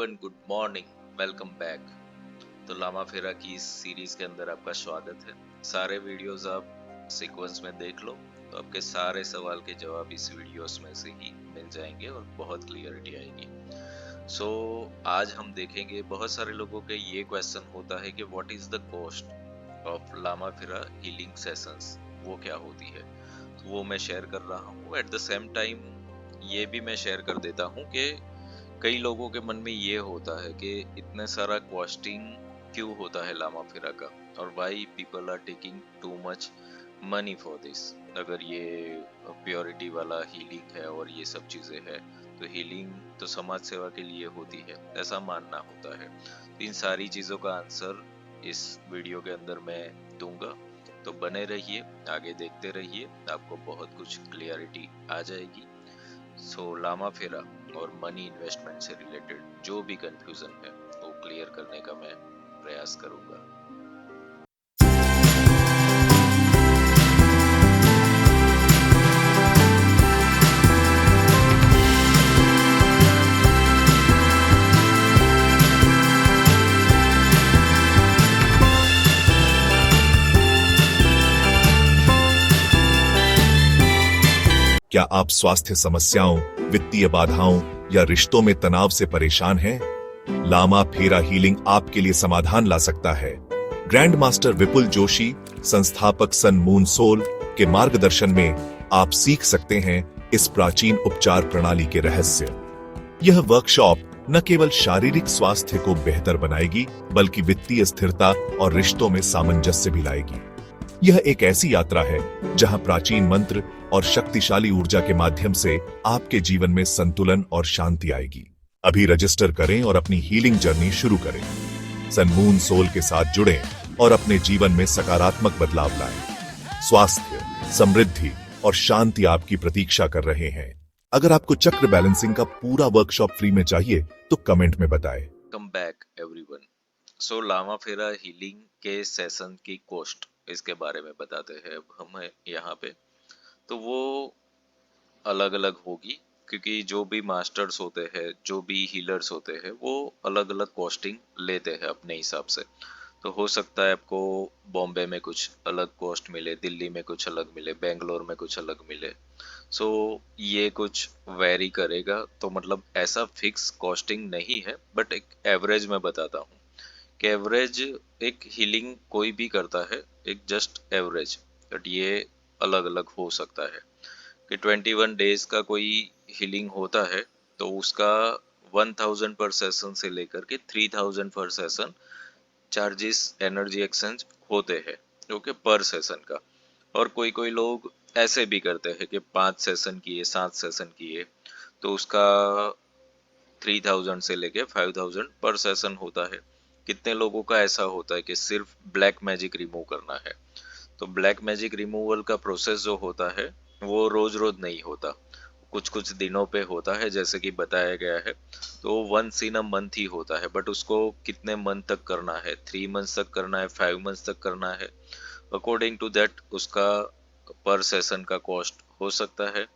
Everyone, good morning, welcome back. तो लामा फेरा की इस सीरीज के अंदर आपका स्वागत है। सारे वीडियोस आप सीक्वेंस में देख लो तो आपके सारे सवाल के जवाब इस वीडियोस में से ही मिल जाएंगे और बहुत क्लियरिटी आएगी। सो आज हम देखेंगे, बहुत सारे लोगों के ये क्वेश्चन होता है कि what is the cost of Lama Fera healing sessions, वो क्या होती है। तो वो मैं शेयर कर रहा हूँ। एट द सेम टाइम ये भी मैं शेयर कर देता हूँ कि कई लोगों के मन में ये होता है कि इतने सारा कॉस्टिंग क्यों होता है लामा फेरा का, और why people are taking too much money for this. अगर ये प्योरिटी वाला हीलिंग है और ये सब चीजें हैं, तो हीलिंग तो समाज सेवा के लिए होती है, ऐसा मानना होता है। तो इन सारी चीजों का आंसर इस वीडियो के अंदर मैं दूंगा, तो बने रहिए, आगे देखते रहिए, आपको बहुत कुछ क्लियरिटी आ जाएगी। सो लामा फेरा और मनी इन्वेस्टमेंट से रिलेटेड जो भी कंफ्यूजन है वो क्लियर करने का मैं प्रयास करूंगा। क्या आप स्वास्थ्य समस्याओं, वित्तीय बाधाओं या रिश्तों में तनाव से परेशान हैं? लामा फेरा हीलिंग आपके लिए समाधान ला सकता है। ग्रैंड मास्टर विपुल जोशी, संस्थापक सन मून सोल के मार्गदर्शन में आप सीख सकते हैं इस प्राचीन उपचार प्रणाली के रहस्य। यह वर्कशॉप न केवल शारीरिक स्वास्थ्य को बेहतर बनाएगी, बल्कि वित्तीय स्थिरता और रिश्तों में सामंजस्य भी लाएगी। यह एक ऐसी यात्रा है जहां प्राचीन मंत्र और शक्तिशाली ऊर्जा के माध्यम से आपके जीवन में संतुलन और शांति आएगी। अभी रजिस्टर करें और अपनी हीलिंग जर्नी शुरू करें। सन मून सोल के साथ जुड़ें और अपने जीवन में सकारात्मक बदलाव लाएं। स्वास्थ्य, समृद्धि और शांति आपकी प्रतीक्षा कर रहे हैं। अगर आपको चक्र बैलेंसिंग का पूरा वर्कशॉप फ्री में चाहिए तो कमेंट में बताएं। Come back everyone. So Lama Fera healing के सेशन की कॉस्ट, इसके बारे में बताते हैं अब हम यहाँ पे। तो वो अलग अलग होगी, क्योंकि जो भी मास्टर्स होते हैं, जो भी हीलर्स होते हैं, वो अलग अलग कॉस्टिंग लेते हैं अपने हिसाब से। तो हो सकता है आपको बॉम्बे में कुछ अलग कॉस्ट मिले, दिल्ली में कुछ अलग मिले, बेंगलोर में कुछ अलग मिले। सो ये कुछ वेरी करेगा, तो मतलब ऐसा फिक्स कॉस्टिंग नहीं है, बट एक एवरेज में बताता हूँ कि एवरेज एक हीलिंग कोई भी करता है, एक जस्ट एवरेज, बट ये अलग अलग हो सकता है कि 21 डेज का कोई हीलिंग होता है तो उसका 1000 पर सेशन से लेकर के 3000 पर सेशन चार्जेस एनर्जी एक्सचेंज होते हैं, ओके, पर सेशन का। और कोई कोई लोग ऐसे भी करते हैं कि 5 सेशन किए, 7 सेशन किए, तो उसका 3000 से लेके 5000 पर सेशन होता है। कितने लोगों का ऐसा होता है कि सिर्फ ब्लैक मैजिक रिमूव करना है, तो ब्लैक मैजिक रिमूवल का प्रोसेस जो होता है वो रोज रोज नहीं होता, कुछ कुछ दिनों पे होता है, जैसे कि बताया गया है। तो वंस इन अ मंथ ही होता है, बट उसको कितने मंथ तक करना है, 3 मंथ तक करना है, 5 मंथ तक करना है, अकॉर्डिंग टू दैट उसका पर सेशन का कॉस्ट हो सकता है।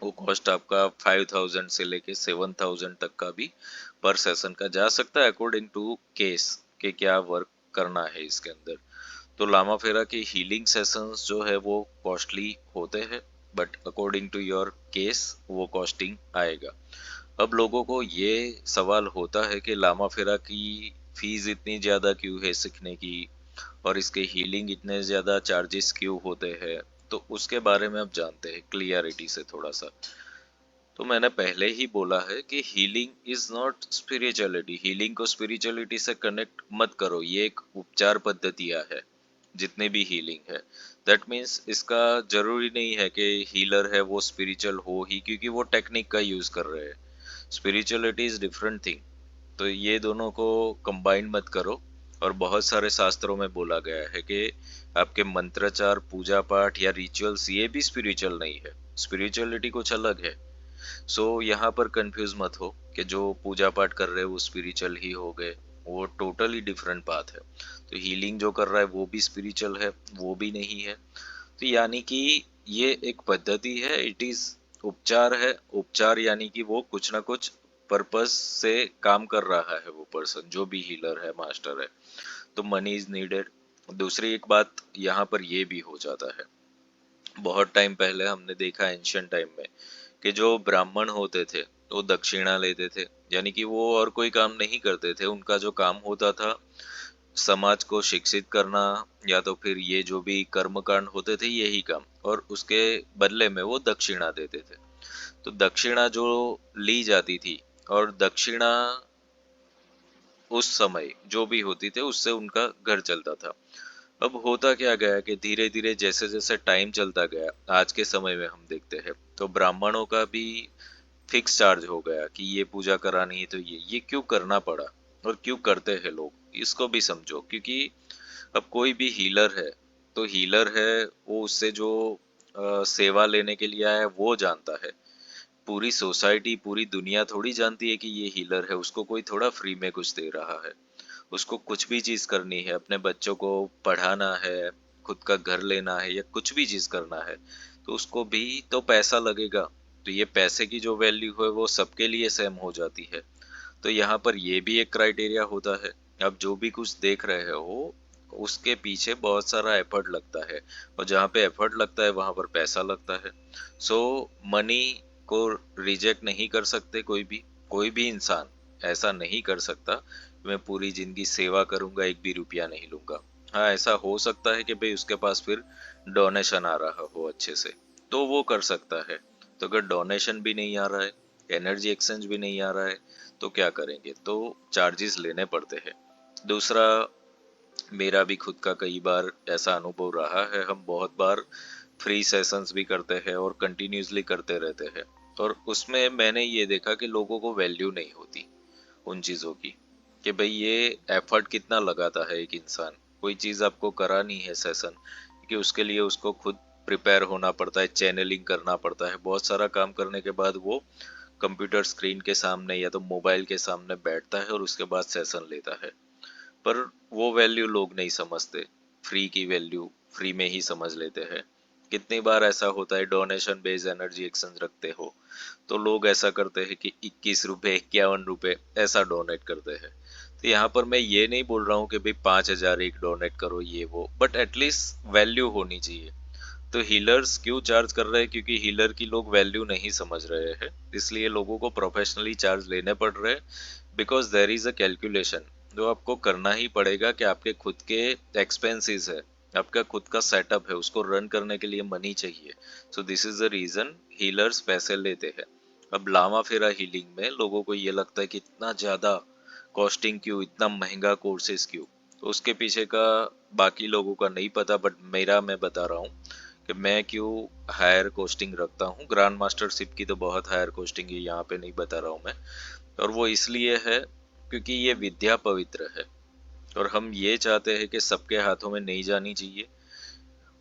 वो कॉस्ट आपका 5000 से लेके 7000 तक का भी पर सेशन का जा सकता है, अकॉर्डिंग टू केस के क्या वर्क करना है इसके अंदर। तो लामा फेरा के हीलिंग सेशंस जो है वो कॉस्टली होते हैं, but according to your case वो कॉस्टिंग आएगा। अब लोगों को ये सवाल होता है कि लामा फेरा की फीस इतनी ज्यादा क्यों है सीखने की, और इसके हीलिंग इतने ज्यादा चार्जेस क्यों होते हैं। तो उसके बारे में अब जानते हैं क्लियरिटी से थोड़ा सा। तो मैंने पहले ही बोला है कि healing is not spirituality. Healing को स्पिरिचुअलिटी से कनेक्ट मत करो, ये एक उपचार पद्धतियां है जितने भी हीलिंग है। दैट मीन्स इसका जरूरी नहीं है कि हीलर है वो स्पिरिचुअल हो ही, क्योंकि वो टेक्निक का यूज कर रहे हैं। Spirituality is different thing. तो ये दोनों को कंबाइन मत करो। और बहुत सारे शास्त्रों में बोला गया है कि आपके मंत्राचार, पूजा पाठ या रिचुअल्स, ये भी स्पिरिचुअल नहीं है, स्पिरिचुअलिटी कुछ अलग है। सो यहाँ पर कंफ्यूज मत हो कि जो पूजा पाठ कर रहे हैं वो स्पिरिचुअल ही हो गए, वो टोटली डिफरेंट बात है। तो हीलिंग जो कर रहा है वो भी स्पिरिचुअल है, वो भी नहीं है। तो यानी कि ये एक पद्धति है, इट इज उपचार है। उपचार यानी कि वो कुछ ना कुछ पर्पस से काम कर रहा है वो पर्सन, जो भी हीलर है, मास्टर है, तो मनी इज नीडेड। दूसरी एक बात यहाँ पर ये भी हो जाता है, बहुत टाइम पहले हमने देखा एंशियंट टाइम में कि जो ब्राह्मण होते थे वो दक्षिणा लेते थे, यानी कि वो और कोई काम नहीं करते थे, उनका जो काम होता था समाज को शिक्षित करना, या तो फिर ये जो भी कर्म कांड होते थे यही काम, और उसके बदले में वो दक्षिणा देते थे। तो दक्षिणा जो ली जाती थी, और दक्षिणा उस समय जो भी होती थी उससे उनका घर चलता था। अब होता क्या गया कि धीरे धीरे जैसे जैसे टाइम चलता गया, आज के समय में हम देखते हैं तो ब्राह्मणों का भी फिक्स चार्ज हो गया कि ये पूजा करानी है, तो ये क्यों करना पड़ा और क्यों करते हैं लोग, इसको भी समझो। क्योंकि अब कोई भी हीलर है तो हीलर है, वो उससे जो सेवा लेने के लिए आया है वो जानता है। पूरी सोसाइटी, पूरी दुनिया थोड़ी जानती है कि ये हीलर है, उसको कोई थोड़ा फ्री में कुछ दे रहा है। उसको कुछ भी चीज करनी है, अपने बच्चों को पढ़ाना है, खुद का घर लेना है, या कुछ भी चीज करना है, तो उसको भी तो पैसा लगेगा। तो ये पैसे की जो वैल्यू है वो सबके लिए सेम हो जाती है। तो यहाँ पर ये भी एक क्राइटेरिया होता है। आप जो भी कुछ देख रहे हो उसके पीछे बहुत सारा एफर्ट लगता है, और जहाँ पे एफर्ट लगता है वहां पर पैसा लगता है। सो मनी को रिजेक्ट नहीं कर सकते कोई भी इंसान ऐसा नहीं कर सकता, मैं पूरी जिंदगी सेवा करूंगा, एक भी रुपया नहीं लूंगा। हाँ, ऐसा हो सकता है कि भाई उसके पास फिर डोनेशन आ रहा हो अच्छे से, तो वो कर सकता है। तो अगर डोनेशन भी नहीं आ रहा है, एनर्जी एक्सचेंज भी नहीं आ रहा है, तो क्या करेंगे, तो चार्जेस लेने पड़ते हैं। दूसरा, मेरा भी खुद का कई बार ऐसा अनुभव रहा है, हम बहुत बार फ्री सेशंस भी करते हैं और कंटिन्यूसली करते रहते हैं, और उसमें मैंने ये देखा कि लोगों को वैल्यू नहीं होती उन चीज़ों की, कि भाई ये एफर्ट कितना लगाता है एक इंसान, कोई चीज़ आपको करानी है सेशन, कि उसके लिए उसको खुद प्रिपेयर होना पड़ता है, चैनलिंग करना पड़ता है, बहुत सारा काम करने के बाद वो कंप्यूटर स्क्रीन के सामने या तो मोबाइल के सामने बैठता है और उसके बाद सेशन लेता है। पर वो वैल्यू लोग नहीं समझते, फ्री की वैल्यू फ्री में ही समझ लेते हैं। कितनी बार ऐसा होता है, डोनेशन बेस्ड एनर्जी एक्सचेंज रखते हो तो लोग ऐसा करते हैं कि 21 रुपए, 51 रुपए ऐसा डोनेट करते हैं। तो यहाँ पर मैं ये नहीं बोल रहा हूँ कि भाई 5,000 एक डोनेट करो ये वो, बट एटलीस्ट वैल्यू होनी चाहिए। तो हीलर्स क्यों चार्ज कर रहे हैं, क्योंकि हीलर की लोग वैल्यू नहीं समझ रहे हैं, इसलिए लोगों को प्रोफेशनली चार्ज लेने पड़ रहे हैं। Because there is a calculation जो आपको करना ही पड़ेगा, कि आपके खुद के एक्सपेंसेस है, आपका खुद का सेटअप है, उसको रन करने के लिए मनी चाहिए। So this is the reason healers पैसे लेते हैं। अब लामा फेरा हीलिंग में लोगों को ये लगता है कि इतना ज्यादा कॉस्टिंग क्यों, इतना महंगा कोर्सेज क्यों, तो उसके पीछे का बाकी लोगों का नहीं पता, बट मेरा मैं बता रहा हूँ कि मैं क्यों हायर कोस्टिंग रखता हूँ। ग्रांड मास्टरशिप की तो बहुत हायर कोस्टिंग है, यहाँ पे नहीं बता रहा हूँ मैं। और वो इसलिए है क्योंकि ये विद्या पवित्र है, और हम ये चाहते हैं कि सबके हाथों में नहीं जानी चाहिए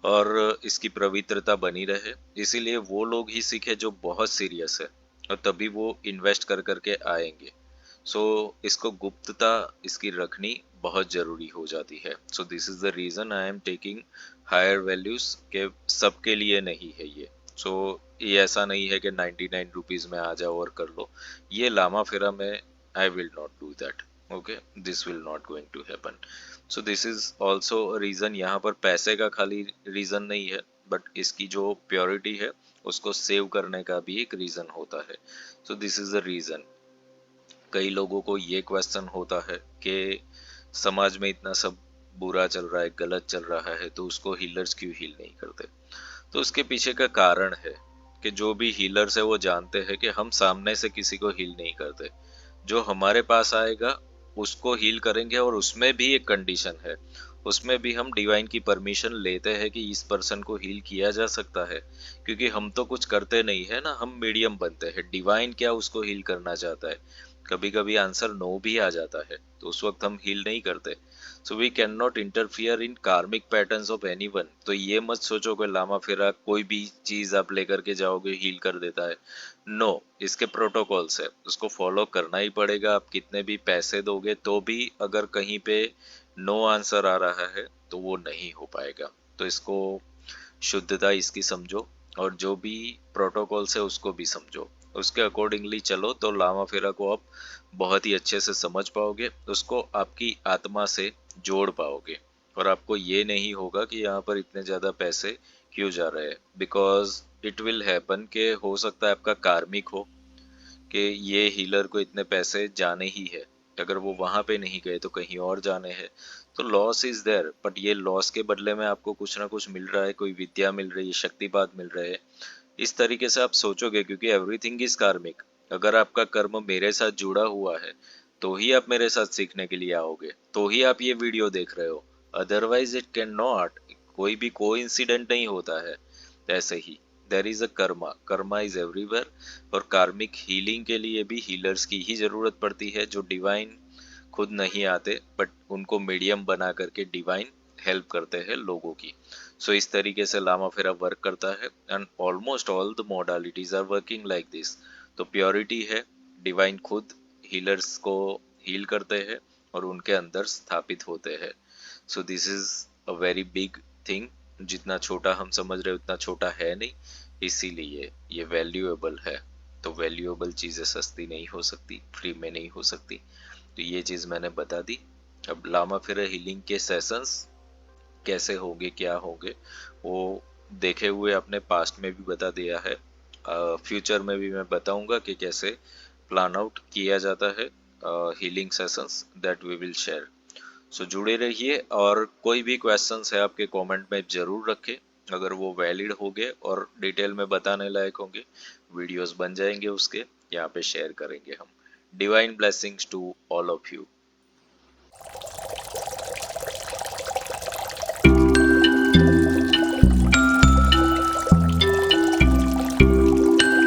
और इसकी पवित्रता बनी रहे। इसीलिए वो लोग ही सीखे जो बहुत सीरियस है, और तभी वो इन्वेस्ट कर करके आएंगे। सो इसको गुप्तता इसकी रखनी बहुत जरूरी हो जाती है। So this is the reason I am taking higher values, के सबके लिए नहीं है ये। सो ये ऐसा नहीं है कि 99 रुपीज में आ जाओ और कर लो, ये लामा फेरा में I will not do that. Okay, this will not going to happen. So this is also reason, यहाँ पर पैसे का खाली रीजन नहीं है, बट इसकी जो प्योरिटी है उसको सेव करने का भी एक रीजन होता है। So this is the reason. कई लोगों को ये क्वेश्चन होता है कि समाज में इतना सब बुरा चल रहा है, गलत चल रहा है, तो उसको हीलर्स क्यों हील नहीं करते। तो उसके पीछे का कारण है कि जो भी हीलर्स है वो जानते हैं कि हम सामने से किसी को हील नहीं करते, जो हमारे पास आएगा उसको हील करेंगे, और उसमें भी एक कंडीशन है, उसमें भी हम डिवाइन की परमिशन लेते हैं कि इस पर्सन को हील किया जा सकता है। क्योंकि हम तो कुछ करते नहीं है ना, हम मीडियम बनते हैं, डिवाइन क्या उसको हील करना चाहता है। कभी कभी आंसर नो भी आ जाता है, तो उस वक्त हम हील नहीं करते। सो we can not interfere in karmic patterns of anyone. तो ये मत सोचो कि लामा फेरा कोई भी चीज आप लेकर के जाओगे हील कर देता है। नो, इसके प्रोटोकॉल्स है, उसको फॉलो करना ही पड़ेगा। आप कितने भी पैसे दोगे तो भी अगर कहीं पे नो आंसर आ रहा है तो वो नहीं हो पाएगा। तो इसको शुद्धता इसकी समझो, और जो भी प्रोटोकॉल्स है उसको भी समझो, उसके अकॉर्डिंगली चलो तो लामा फेरा को आप बहुत ही अच्छे से समझ पाओगे, उसको आपकी आत्मा से जोड़ पाओगे, और आपको ये नहीं होगा कि यहाँ पर इतने ज्यादा पैसे क्यों जा रहे हैं, बिकॉज इट विल हैपन के हो सकता है आपका कार्मिक हो कि ये हीलर को इतने पैसे जाने ही है, अगर वो वहां पे नहीं गए तो कहीं और जाने हैं, तो लॉस इज देयर, बट ये लॉस के बदले में आपको कुछ ना कुछ मिल रहा है, कोई विद्या मिल रही है, शक्तिपात मिल रहे हैं, इस तरीके से आप सोचोगे, क्योंकि एवरीथिंग इज कार्मिक। अगर आपका कर्म मेरे साथ जुड़ा हुआ है तो ही आप मेरे साथ सीखने के लिए आओगे, तो ही आप ये वीडियो देख रहे हो, अदरवाइज इट कैन नॉट, कोई भी कोइंसिडेंट नहीं होता है। ऐसे ही there is a karma, karma is everywhere, और कार्मिक हीलिंग के लिए भी हीलर्स की ही जरूरत पड़ती है, जो डिवाइन खुद नहीं आते बट उनको मीडियम बना करके डिवाइन हेल्प करते हैं लोगों की। सो इस तरीके से लामा फेरा वर्क करता है, and almost all the modalities are working like this. तो प्योरिटी है, डिवाइन खुद हीलर्स को हील करते हैं और उनके अंदर स्थापित होते हैं। So this is a very big thing, जितना छोटा हम समझ रहे उतना छोटा है नहीं, इसीलिए ये वैल्यूएबल है। तो वैल्यूएबल चीजें सस्ती नहीं हो सकती, फ्री में नहीं हो सकती, तो ये चीज मैंने बता दी। अब लामा फिर हीलिंग के सेशंस कैसे होंगे, क्या होंगे, वो देखे हुए अपने पास्ट में भी बता दिया है, फ्यूचर में भी मैं बताऊंगा कि कैसे प्लान आउट किया जाता है healing sessions, that we will share. So जुड़े रहिए, और कोई भी क्वेश्चंस है आपके कमेंट में जरूर रखें, अगर वो वैलिड होंगे और डिटेल में बताने लायक होंगे, वीडियोस बन जाएंगे उसके, यहाँ पे शेयर करेंगे हम। Divine blessings to all of you.